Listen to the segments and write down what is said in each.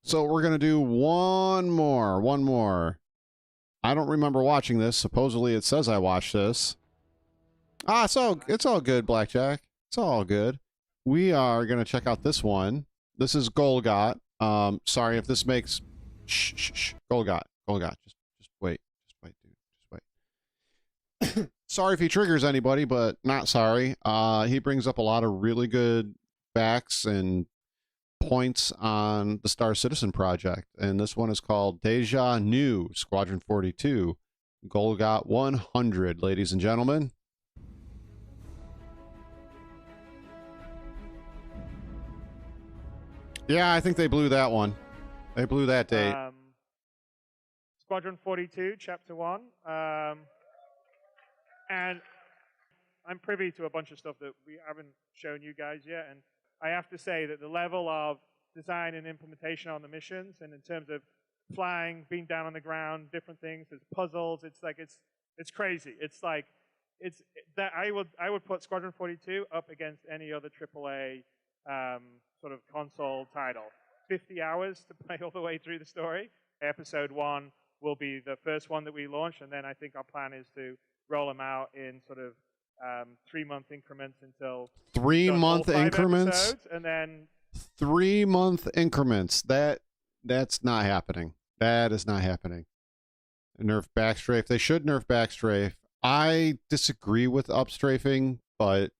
So we're going to do one more. I don't remember watching this. Supposedly it says I watched this. Ah, it's all good, Blackjack. It's all good. We are going to check out this one. This is Golgot. Sorry if this makes shh. Golgot. Just wait. Dude. Just wait. Sorry if he triggers anybody, but not sorry. He brings up a lot of really good facts and points on the Star Citizen project, and this one is called Deja New Squadron 42 Golgot 100, ladies and gentlemen. Yeah, I think they blew that one. They blew that date. Squadron 42, Chapter 1. And I'm privy to a bunch of stuff that we haven't shown you guys yet, and I have to say that the level of design and implementation on the missions, and in terms of flying, being down on the ground, different things, there's puzzles, it's crazy. It's like, I would put Squadron 42 up against any other AAA sort of console title. 50 hours to play all the way through the story. Episode 1 will be the first one that we launch, and then I think our plan is to roll them out in sort of 3-month increments until 3-month increments, and then 3-month increments. That's not happening. That is not happening. Nerf backstrafe. They should nerf backstrafe. I disagree with upstrafing, but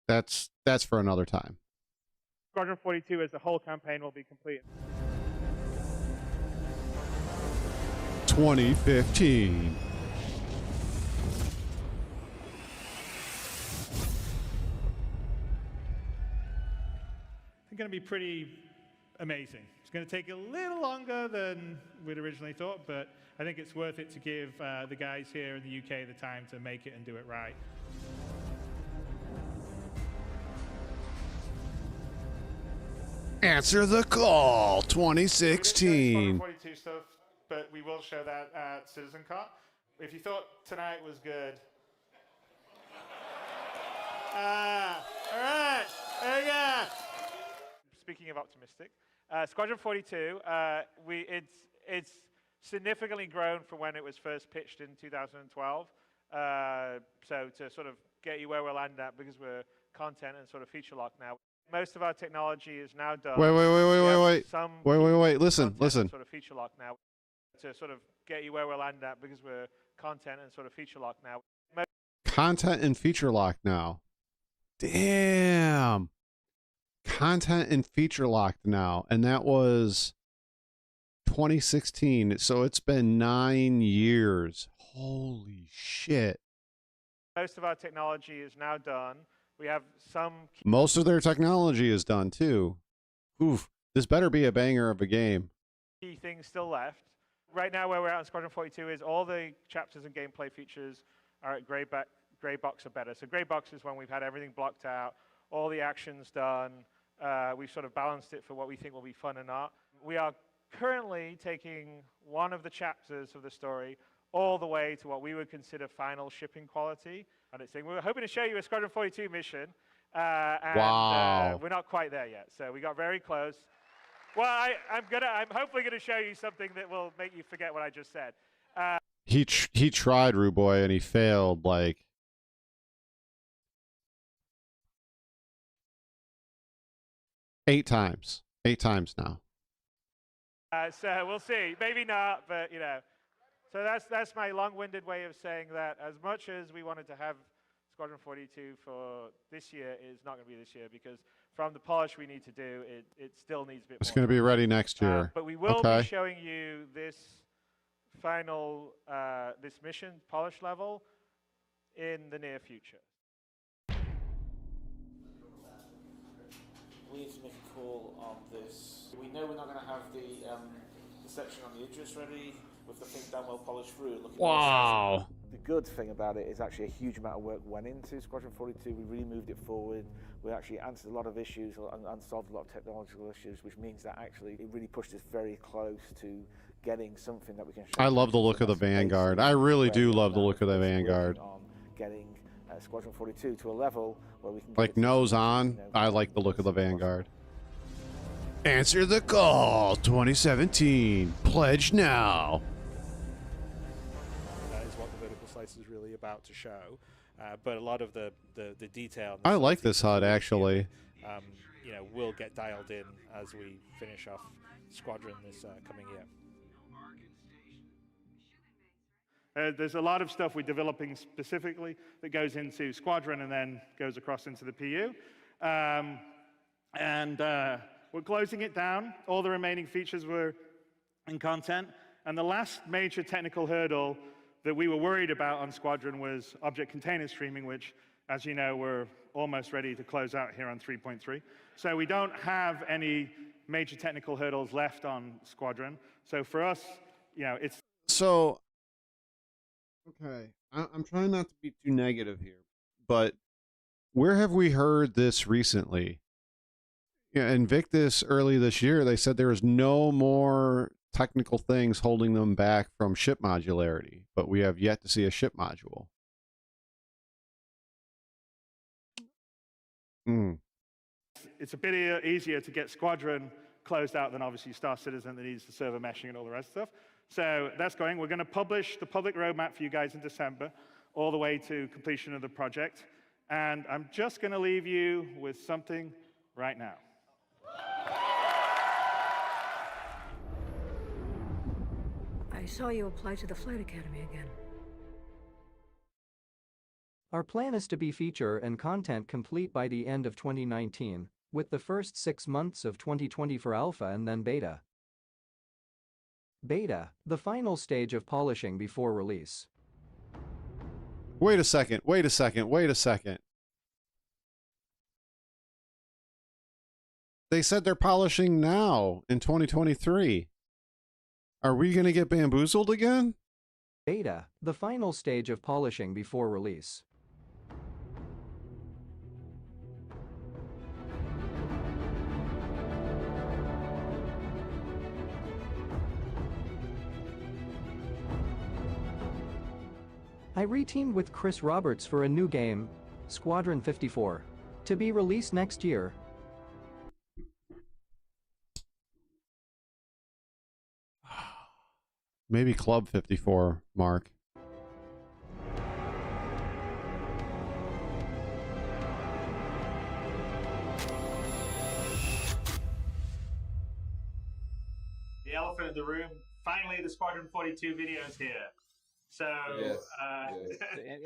that's for another time. Squadron 42 as the whole campaign will be complete. 2015. It's going to be pretty amazing. It's going to take a little longer than we'd originally thought, but I think it's worth it to give the guys here in the UK the time to make it and do it right. Answer the call 2016. 42 stuff, but we will show that at CitizenCon. If you thought tonight was good. All right, there you go. Speaking of optimistic, Squadron 42, it's significantly grown from when it was first pitched in 2012. So to sort of get you where we'll land at, because we're content and sort of feature locked now. Most of our technology is now done. Wait. Listen. Sort of feature locked now. To sort of get you where we'll land at, because we're content and sort of feature locked now. Content and feature locked now. Damn. Content and feature locked now, and that was 2016. So it's been 9 years. Holy shit. Most of our technology is now done. We have some... Most of their technology is done, too. Oof. This better be a banger of a game. Key things still left. Right now, where we're at in Squadron 42 is all the chapters and gameplay features are at gray box or better. So gray box is when we've had everything blocked out, all the actions done. We've sort of balanced it for what we think will be fun and not. We are currently taking one of the chapters of the story all the way to what we would consider final shipping quality. And it's saying, we're hoping to show you a Squadron 42 mission. Wow. We're not quite there yet. So we got very close. Well, I'm hopefully gonna show you something that will make you forget what I just said. He tried, Rude Boy, and he failed like 8 times. 8 times now. So we'll see. Maybe not, but you know. So that's my long-winded way of saying that as much as we wanted to have Squadron 42 for this year, is not going to be this year, because from the polish we need to do, it still needs a bit more. It's going to be ready next year. But we will be showing you this final, this mission polish level in the near future. We need to make a call on this. We know we're not going to have the section on the Idris ready with the thing done well polished through. Wow. The good thing about it is actually a huge amount of work went into Squadron 42. We really moved it forward. We actually answered a lot of issues and solved a lot of technological issues, which means that actually it really pushed us very close to getting something that we can show. I love the look of the Vanguard. I really do love the look of the Vanguard. On getting Squadron 42 to a level where we can like nose on. I like the look of the Vanguard. Answer the call 2017. Pledge now. That is what the vertical slice is really about to show. But a lot of the detail. I like this HUD actually. You know, will get dialed in as we finish off Squadron this coming year. There's a lot of stuff we're developing specifically that goes into Squadron and then goes across into the PU. We're closing it down. All the remaining features were in content. And the last major technical hurdle that we were worried about on Squadron was object container streaming, which, as you know, we're almost ready to close out here on 3.3. So we don't have any major technical hurdles left on Squadron. So for us, you know, it's... So, okay, I'm trying not to be too negative here, but where have we heard this recently? Yeah, Invictus early this year, they said there was no more technical things holding them back from ship modularity, but we have yet to see a ship module. It's a bit easier to get Squadron closed out than obviously Star Citizen that needs the server meshing and all the rest of stuff. So that's going. We're going to publish the public roadmap for you guys in December, all the way to completion of the project. And I'm just going to leave you with something right now. I saw you apply to the Flight Academy again. Our plan is to be feature and content complete by the end of 2019, with the first 6 months of 2020 for alpha and then beta. Beta, the final stage of polishing before release. Wait a second, wait a second, wait a second. They said they're polishing now in 2023. Are we going to get bamboozled again? Beta, the final stage of polishing before release. I reteamed with Chris Roberts for a new game, Squadron 54, to be released next year. Maybe Club 54, Mark. The elephant in the room. Finally, the Squadron 42 video is here. So, Yes.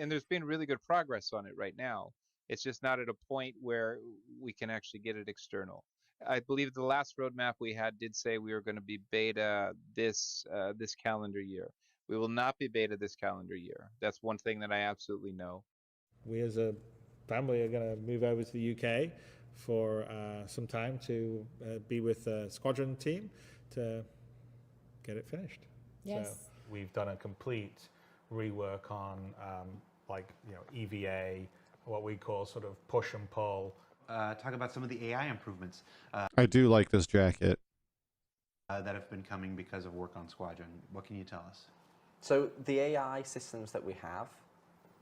And there's been really good progress on it right now. It's just not at a point where we can actually get it external. I believe the last roadmap we had did say we were going to be beta this calendar year. We will not be beta this calendar year. That's one thing that I absolutely know. We as a family are going to move over to the UK for some time to be with the Squadron team to get it finished. Yes. So we've done a complete rework on EVA, what we call sort of push and pull. Talk about some of the AI improvements I do like this jacket. that have been coming because of work on Squadron. What can you tell us? So the AI systems that we have,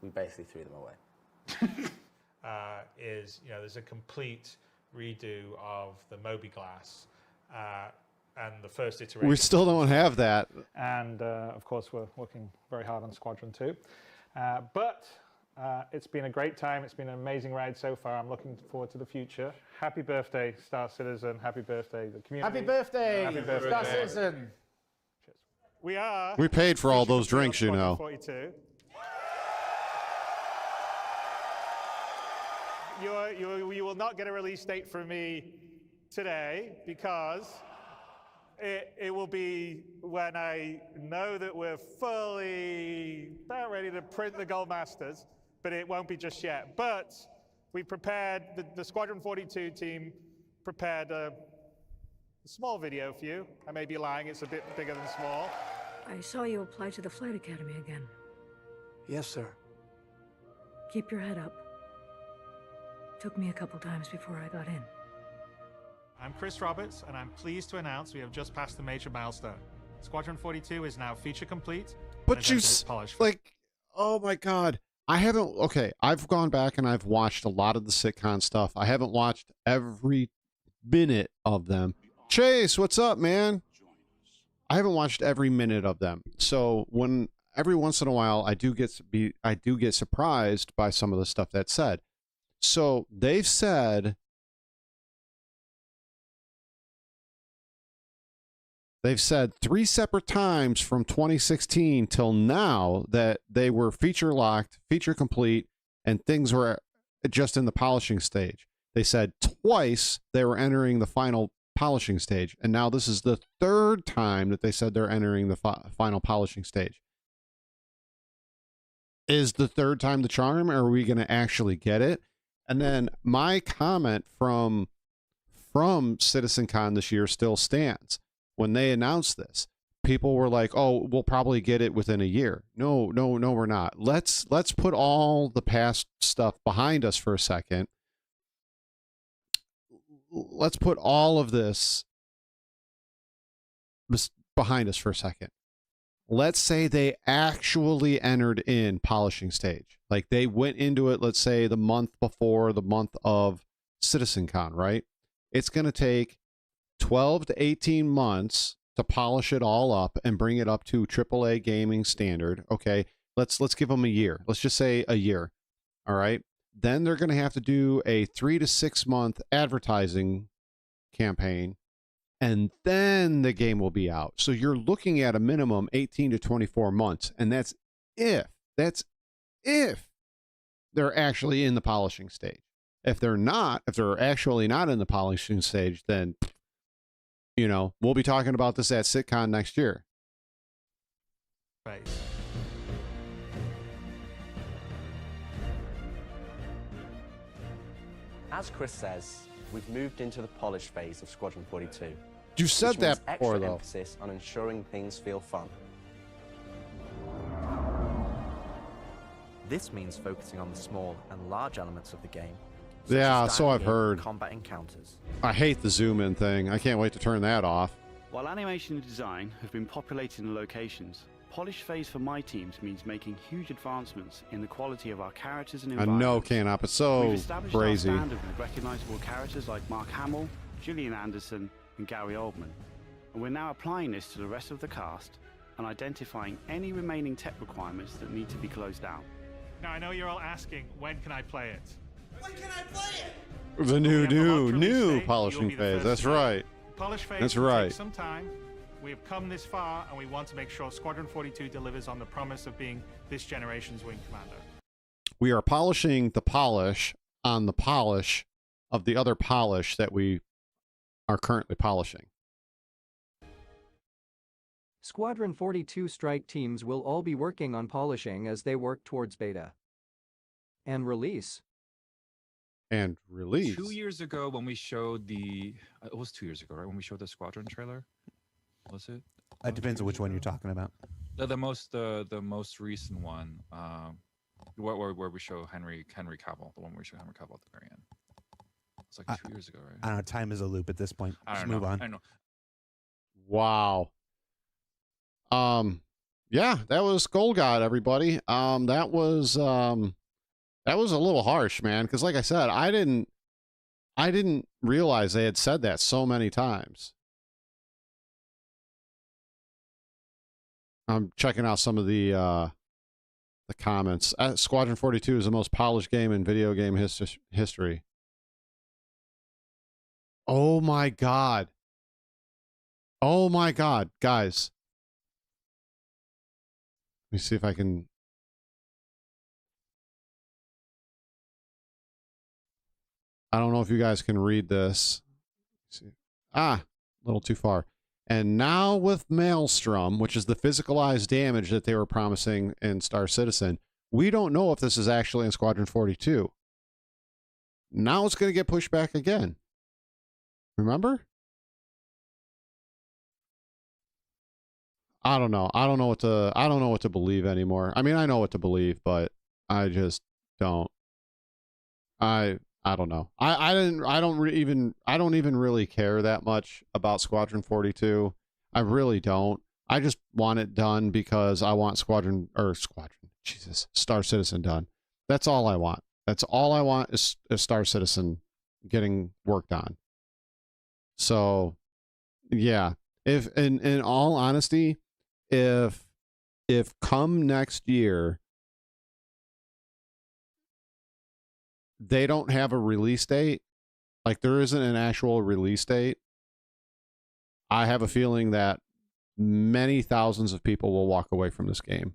we basically threw them away. There's a complete redo of the Moby Glass and the first iteration. We still don't have that. And of course, we're working very hard on Squadron 2. It's been a great time. It's been an amazing ride so far. I'm looking forward to the future. Happy birthday, Star Citizen. Happy birthday, the community. Happy birthday, Happy birthday. Star Citizen. We paid for all those drinks, you know. 42. You will not get a release date from me today because it will be when I know that we're fully about ready to print the Gold Masters, but it won't be just yet. But we prepared, the Squadron 42 team prepared a small video for you. I may be lying, it's a bit bigger than small. I saw you apply to the Flight Academy again. Yes, sir. Keep your head up. Took me a couple times before I got in. I'm Chris Roberts, and I'm pleased to announce we have just passed a major milestone. Squadron 42 is now feature complete. But you, oh my God. I've gone back and I've watched a lot of the sitcom stuff. I haven't watched every minute of them. Chase, what's up, man? I haven't watched every minute of them. So when every once in a while I do get surprised by some of the stuff that's said. So they've said three separate times from 2016 till now that they were feature locked, feature complete, and things were just in the polishing stage. They said twice they were entering the final polishing stage, and now this is the third time that they said they're entering the final polishing stage. Is the third time the charm, or are we going to actually get it? And then my comment from CitizenCon this year still stands. When they announced this, people were like, "Oh, we'll probably get it within a year." No, we're not. Let's put all the past stuff behind us for a second. Let's put all of this behind us for a second. Let's say they actually entered in polishing stage. Like they went into it, let's say the month before the month of CitizenCon, right? It's going to take 12 to 18 months to polish it all up and bring it up to AAA gaming standard. Okay, let's give them a year. Let's just say a year. All right. Then they're going to have to do a 3 to 6 month advertising campaign, and then the game will be out. So you're looking at a minimum 18 to 24 months, and that's if they're actually in the polishing stage. If they're actually not in the polishing stage, then, you know, we'll be talking about this at SitCon next year. Right. As Chris says, we've moved into the polish phase of Squadron 42. You said which means that before, extra though. emphasis on ensuring things feel fun. This means focusing on the small and large elements of the game. Yeah, so I've heard. Combat encounters. I hate the zoom in thing. I can't wait to turn that off. While animation and design have been populating the locations, polish phase for my teams means making huge advancements in the quality of our characters and I environments. know, Canop. It's so We've established crazy. our standard with recognizable characters like Mark Hamill, Gillian Anderson, and Gary Oldman. And we're now applying this to the rest of the cast and identifying any remaining tech requirements that need to be closed out. Now, I know you're all asking, when can I play it? When can I play it? The new polishing phase. That's right. Polish phase That's will right. take some time. We have come this far, and we want to make sure Squadron 42 delivers on the promise of being this generation's wing commander. We are polishing the polish on the polish of the other polish that we are currently polishing. Squadron 42 strike teams will all be working on polishing as they work towards beta and release. 2 years ago when we showed the... it was 2 years ago, right? When we showed the Squadron trailer? Was it? It depends on which one you're talking about. The most recent one, where we show Henry Cavill, the one where we show Henry Cavill at the very end. It's like 2 years ago, right? I don't know. Time is a loop at this point. Just move on. I know. Wow. Yeah, that was Gold God, everybody. That was a little harsh, man, because like I said, I didn't realize they had said that so many times. I'm checking out some of the comments. Squadron 42 is the most polished game in video game history. Oh my god. Oh my god, guys. Let me see if I can... I don't know if you guys can read this. Let's see. A little too far. And now with Maelstrom, which is the physicalized damage that they were promising in Star Citizen, we don't know if this is actually in Squadron 42. Now it's going to get pushed back again. Remember? I don't know. I don't know what to believe anymore. I mean, I know what to believe, but I just don't. I don't know. I don't even really care that much about Squadron 42. I really don't. I just want it done because I want Star Citizen done. That's all I want. That's all I want is Star Citizen getting worked on. So Yeah. If in all honesty, if come next year they don't have a release date, like there isn't an actual release date, I have a feeling that many thousands of people will walk away from this game.